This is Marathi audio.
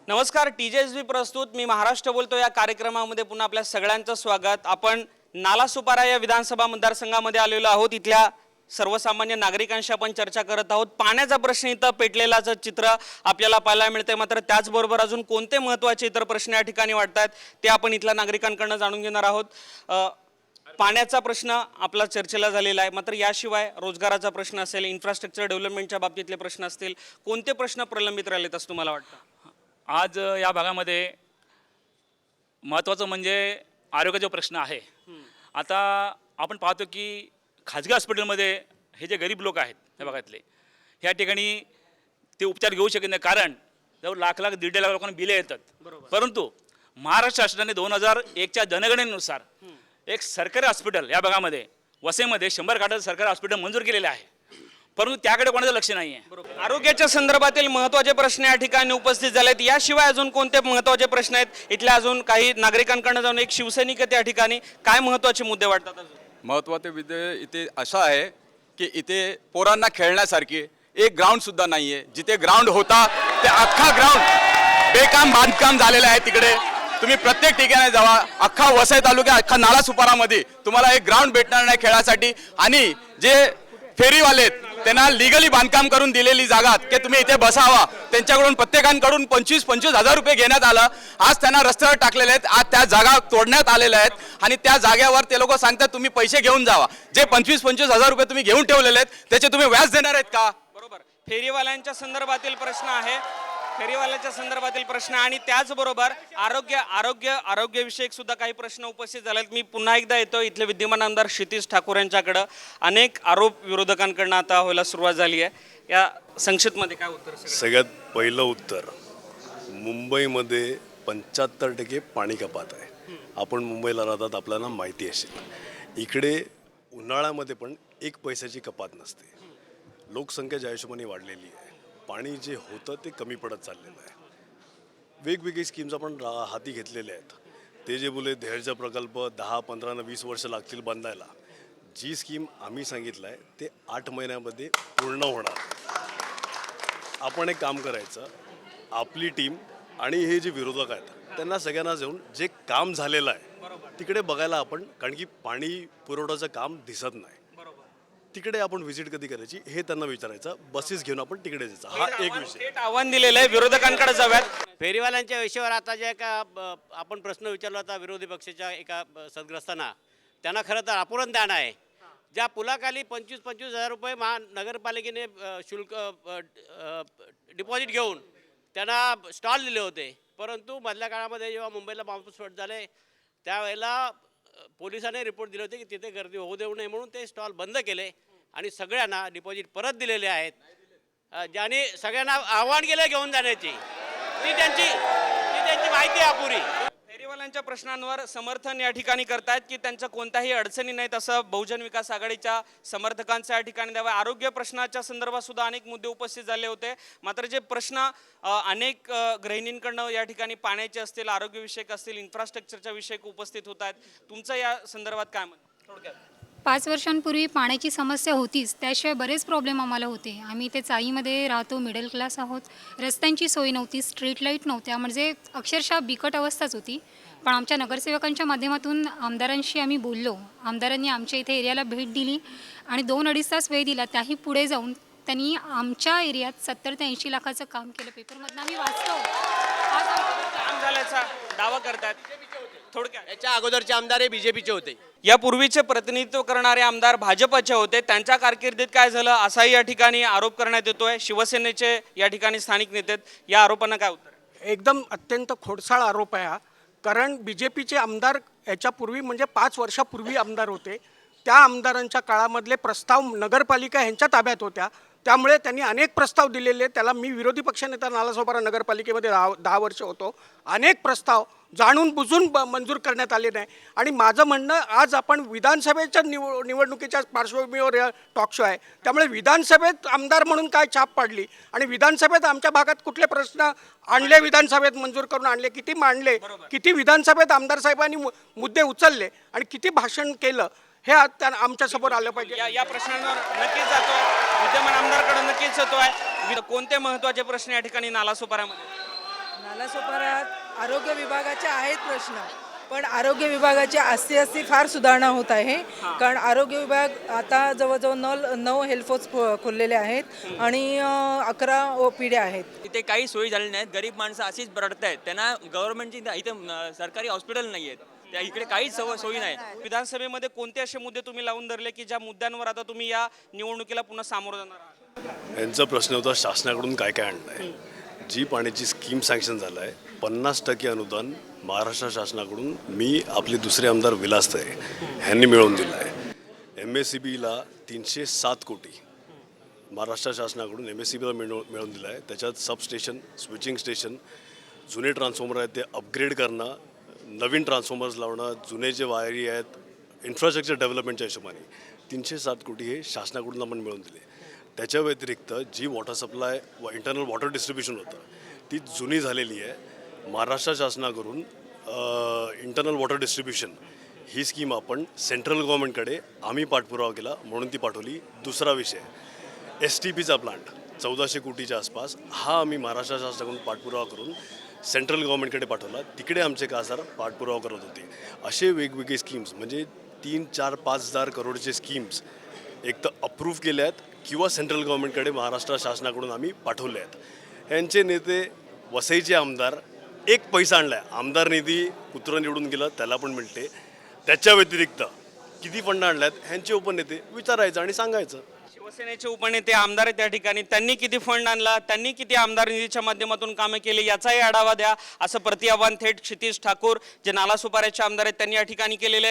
नमस्कार, TJSB प्रस्तुत मी महाराष्ट्र बोलतो या कार्यक्रमामध्ये पुन्हा आपल्या सगळ्यांचं स्वागत। आपण नालासोपारा या विधानसभा मतदारसंघामध्ये आलेलो आहोत। इथल्या सर्वसामान्य नागरिकांशी आपण चर्चा करत आहोत। पाण्याचा प्रश्न इथं पेटलेलाचं चित्र आपल्याला पाहायला मिळते। मात्र त्याचबरोबर अजून कोणते महत्त्वाचे इतर प्रश्न या ठिकाणी वाटतात ते आपण इथल्या नागरिकांकडून जाणून घेणार आहोत। पाण्याचा प्रश्न आपला चर्चेला झालेला आहे, मात्र याशिवाय रोजगाराचा प्रश्न असेल, इन्फ्रास्ट्रक्चर डेव्हलपमेंटच्या बाबतीतले प्रश्न असतील, कोणते प्रश्न प्रलंबित राहिलेत असं तुम्हाला वाटतं? आज या भागामध्ये महत्त्वाचं म्हणजे आरोग्याचा प्रश्न आहे। आता आपण पाहतो की खाजगी हॉस्पिटलमध्ये हे जे गरीब लोक आहेत या भागातले, ह्या ठिकाणी ते उपचार घेऊ शकत नाही, कारण जवळ लाख दीड लाख लोकांना बिले येतात। परंतु महाराष्ट्र शासनाने 2001च्या जनगणनेनुसार एक सरकारी हॉस्पिटल या भागामध्ये वसईमध्ये 100 खाटाचं सरकारी हॉस्पिटल मंजूर केलेलं आहे, परंतु त्याकडे कोणाचं लक्ष नाही आहे। आरोग्याच्या संदर्भातील महत्त्वाचे प्रश्न या ठिकाणी उपस्थित झालेत। याशिवाय अजून कोणते महत्त्वाचे प्रश्न आहेत? इथल्या अजून काही नागरिकांकडून जाऊन एक शिवसैनिक त्या ठिकाणी काय महत्त्वाचे मुद्दे वाटतात? अजून महत्त्वाचे मुद्दे इथे असा आहे की इथे पोरांना खेळण्यासारखी एक ग्राउंड सुद्धा नाही आहे। जिथे ग्राउंड होता ते अख्खा ग्राउंड बेकाम बांधकाम झालेलं आहे। तिकडे तुम्ही प्रत्येक ठिकाणी जावा, अख्खा वसई तालुक्या अख्खा नालासोपारामध्ये तुम्हाला एक ग्राउंड भेटणार नाही खेळासाठी। आणि जे फेरीवाले त्यांना लिगली बांधकाम करून दिलेली जागा की तुम्ही इथे बसावा, त्यांच्याकडून प्रत्येकांकडून 25-25 हजार रुपये घेण्यात आलं। आज त्यांना रस्त्यावर टाकलेले आहेत, आज त्या जागा तोडण्यात आलेल्या आहेत आणि त्या जागेवर ते लोक सांगतात तुम्ही पैसे घेऊन जावा। जे 25-25 हजार रुपये तुम्ही घेऊन ठेवलेले आहेत त्याचे तुम्ही व्याज देणार आहेत का? बरोबर, फेरीवाल्यांच्या संदर्भातील प्रश्न आहे, फेरीवाल्याच्या संदर्भातील प्रश्न आणि त्याचबरोबर आरोग्यविषयक सुद्धा काही प्रश्न उपस्थित झालेत। मी पुन्हा एकदा येतो इथले विद्यमान आमदार क्षितिज ठाकूर यांच्याकडे। अनेक आरोप विरोधकांकडून आता व्हायला सुरुवात झाली आहे, या संक्षिप्तमध्ये काय उत्तर? सगळ्यात पहिलं उत्तर, मुंबईमध्ये 75% पाणी कपात आहे। आपण मुंबईला राहतात, आपल्याला माहिती असेल। इकडे उन्हाळ्यामध्ये पण 1 पैशाची कपात नसते। लोकसंख्या ज्या हिशोबाने वाढलेली आहे, पाणी जे होतं ते कमी पडत चाललेलं आहे। वेगवेगळी स्कीम्स आपण हाती घेतलेल्या आहेत। ते जे बोले धैर्य प्रकल्प 10, 15, 20 वर्ष लागतील बांधायला, जी स्कीम आम्ही सांगितलं आहे ते 8 महिन्यामध्ये पूर्ण होणार। आपण एक काम करायचं, आपली टीम आणि हे जे विरोधक आहेत त्यांना सगळ्यांना जाऊन जे काम झालेलं आहे तिकडे बघायला आपण, कारण की पाणी पुरवठ्याचं काम दिसत नाही, तिकडे आपण व्हिजिट कधी करायची हे त्यांना विचारायचं। बसेस घेऊन आपण तिकडे जायचं, हा एक विषय। आव्हान दिलेलं आहे, विरोधकांकडे जाऊयात। फेरीवाल्यांच्या विषयावर आता जे का आपण प्रश्न विचारला होता विरोधी पक्षाच्या एका सदग्रस्तांना, त्यांना खरं तर अपुरण ज्ञान आहे। ज्या पुलाखाली 25-25 हजार रुपये महानगरपालिकेने शुल्क डिपॉझिट घेऊन त्यांना स्टॉल दिले होते, परंतु मधल्या काळामध्ये जेव्हा मुंबईला बॉम्बस्फोट झाले त्यावेळेला पोलिसांनी रिपोर्ट दिले होते की तिथे गर्दी होऊ देऊ नये, म्हणून ते स्टॉल बंद केले आणि सगळ्यांना डिपॉझिट परत दिलेले आहेत। ज्यांनी सगळ्यांना आव्हान केलं घेऊन जाण्याची, ती त्यांची माहिती अपुरी। फेरीवाल्यांच्या प्रश्नांवर समर्थन या ठिकाणी करतायत की त्यांच्या कोणत्याही अडचणी नाहीत असं बहुजन विकास आघाडीच्या समर्थकांचं या ठिकाणी द्यावं। आरोग्य प्रश्नाच्या संदर्भात सुद्धा अनेक मुद्दे उपस्थित झाले होते, मात्र जे प्रश्न अनेक गृहिणींकडनं या ठिकाणी पाण्याचे असतील, आरोग्यविषयक असतील, इन्फ्रास्ट्रक्चरच्या विषयक उपस्थित होत आहेत, तुमचं या संदर्भात काय मत? थोडक्यात 5 वर्षांपूर्वी पाण्याची समस्या होतीच, त्याशिवाय बरेच प्रॉब्लेम आम्हाला होते। आम्ही इथे चाळीमध्ये राहतो, मिडल क्लास आहोत, रस्त्यांची सोय नव्हती, स्ट्रीट लाईट नव्हत्या, म्हणजे अक्षरशः बिकट अवस्थाच होती। पण आमच्या नगरसेवकांच्या माध्यमातून आमदारांशी आम्ही बोललो, आमदारांनी आमच्या इथे एरियाला भेट दिली आणि 2-2.5 तास वेळ दिला। त्याही पुढे जाऊन त्यांनी आमच्या एरियात 70 ते 80 लाखाचं काम केलं। पेपरमधनं आम्ही वाचतो, काम झाल्याचा दावा करतात। थोडक्यात याच्या अगोदरचे आमदार हे बीजेपीचे होते, यापूर्वीचे प्रतिनिधित्व करणारे आमदार भाजपचे होते, त्यांच्या कारकिर्दीत काय झालं असाही या ठिकाणी आरोप करण्यात येतोय। शिवसेनेचे या ठिकाणी स्थानिक नेते, या आरोपांना काय उत्तर? एकदम अत्यंत खोडसाळ आरोप आहे हा, कारण BJPचे आमदार याच्यापूर्वी म्हणजे 5 वर्षापूर्वी आमदार होते, त्या आमदारांच्या काळामधले प्रस्ताव नगरपालिका ह्यांच्या ताब्यात होत्या, त्यामुळे त्यांनी अनेक प्रस्ताव दिलेले। त्याला मी विरोधी पक्षनेता नालासोपारा नगरपालिकेमध्ये 10 वर्ष होतो, अनेक प्रस्ताव जाणून बुजून मंजूर करण्यात आले नाही। आणि माझं म्हणणं, आज आपण विधानसभेच्या निवडणुकीच्या पार्श्वभूमीवर टॉक शो आहे, त्यामुळे विधानसभेत आमदार म्हणून काय छाप पाडली आणि विधानसभेत आमच्या भागात कुठले प्रश्न आणले, विधानसभेत मंजूर करून आणले, किती मांडले, किती विधानसभेत आमदार साहेबांनी मुद्दे उचलले आणि किती भाषण केलं, हे आमच्या समोर आलं पाहिजे। या प्रश्नांवर नक्कीच जातोय, विद्यमान आमदारकडे नक्कीच येतोय। कोणते महत्त्वाचे प्रश्न या ठिकाणी नालासोपाऱ्यामध्ये? नालासोपाऱ्यात आरोग्य विभागाचे आहेत प्रश्न, पण आरोग्य विभागाची आस्ती फार सुधारणा होत आहे. कारण आरोग्य विभाग आता जवळजवळ 9 हेल्थ खोललेले आहेत आणि 11 OPD आहेत. इथे काही सोयी झालेल्या नाहीत. गरीब माणसं अशीच रडत आहेत. त्यांना गव्हर्नमेंटची इथे सरकारी हॉस्पिटल नाही आहेत. त्या इकडे काहीच सोयी नाही. विधानसभेमध्ये कोणते असे मुद्दे तुम्ही लावून धरले की ज्या मुद्द्यांवर आता तुम्ही या निवडणुकीला पुन्हा सामोरं जाणार आहात? यांचा प्रश्न होता शासनाकडून काय काय आणलं आहे. जी पाण्याची स्कीम सँक्शन झालं आहे 50% अनुदान महाराष्ट्र शासनाकडून मी आपले दुसरे आमदार विलास आहे ह्यांनी मिळवून दिलं आहे. MSCBला 307 कोटी महाराष्ट्र शासनाकडून MSCBला मिळवून दिलं आहे. त्याच्यात सबस्टेशन, स्विचिंग स्टेशन, जुने ट्रान्सफॉर्मर आहेत ते अपग्रेड करणं, नवीन ट्रान्सफॉर्मर्स लावणं, जुने जे वायरी आहेत, इन्फ्रास्ट्रक्चर डेव्हलपमेंटच्या हिशोबाने 307 कोटी हे शासनाकडून आपण मिळवून दिले. त्याच्या व्यतिरिक्त जी वॉटर सप्लाय व इंटरनल वॉटर डिस्ट्रीब्युशन होतं ती जुनी झालेली आहे. महाराष्ट्र शासनाकडून इंटरनल वॉटर डिस्ट्रीब्युशन ही स्कीम आपण सेंट्रल गव्हर्नमेंटकडे आम्ही पाठपुरावा केला म्हणून ती पाठवली. दुसरा विषय STPचा प्लांट 1400 कोटीच्या आसपास हा आम्ही महाराष्ट्र शासनाकडून पाठपुरावा करून सेंट्रल गव्हर्नमेंटकडे पाठवला. तिकडे आमचे खासदार पाठपुरावा करत होते. असे वेगवेगळे स्कीम्स म्हणजे 3, 4, 5,000 करोडचे स्कीम्स एक तर अप्रूव्ह केल्या आहेत किंवा सेंट्रल गव्हर्नमेंटकडे महाराष्ट्र शासनाकडून आम्ही पाठवले आहेत. यांचे नेते वसईचे आमदार 1 पैसा आणला आहे. आमदार निधी कुत्रं निवडून गेलं त्याला पण मिळते. त्याच्या व्यतिरिक्त किती फंड आणले आहेत ह्यांचे उपनेते विचारायचं आणि सांगायचं. शिवसेनेचे उपनेते आमदार आहेत त्या ठिकाणी, त्यांनी किती फंड आणला, त्यांनी किती आमदार निधीच्या माध्यमातून कामे केली याचाही आढावा द्या, असं प्रतिआव्हान थेट क्षितिज ठाकूर जे नालासोपाऱ्याचे आमदार आहेत त्यांनी या ठिकाणी केलेले आहे.